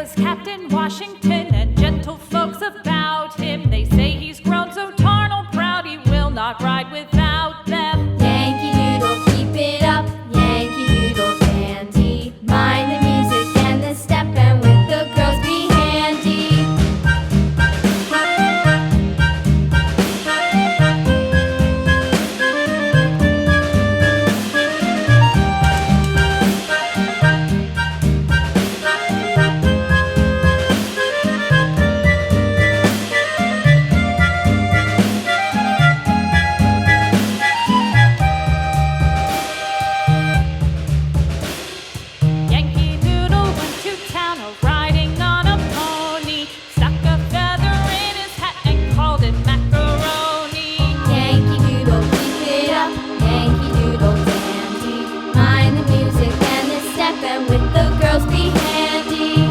is Captain Washington, and gentle folks about him. They say he's grown so tarnal proud he will not ride without them. Yankee Doodle, keep it up, Yankee Doodle dandy. Mind the music and the step, and with the girls be handy. Yankee Doodle went to town riding on a pony, stuck a feather in his hat and called it macaroni. Yankee Doodle, keep it up, Yankee Doodle dandy. Mind the music and the step, and with the girls be handy.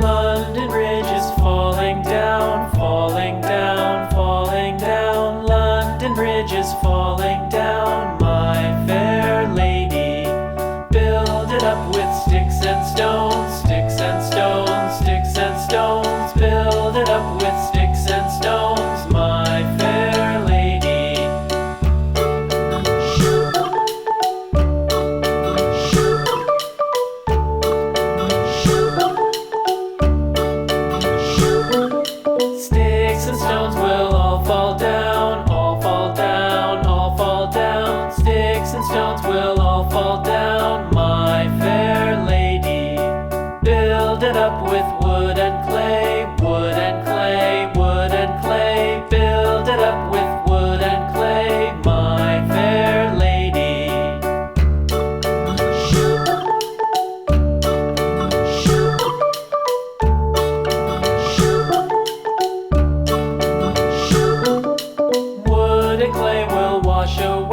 London Bridge is falling down, falling down, falling down. London Bridge is falling down, my fair lady. Build it up with sticks and stones, sticks and stones, sticks and stones. Build it up with sticks and stones, my fair lady. Sticks and stones will all fall down, all fall down, all fall down. Sticks and stones will all fall down, my fair lady. Build it up with wood and clay, wood and clay, wood and clay. Build it up with wood and clay, my fair lady. Wood and clay will wash away.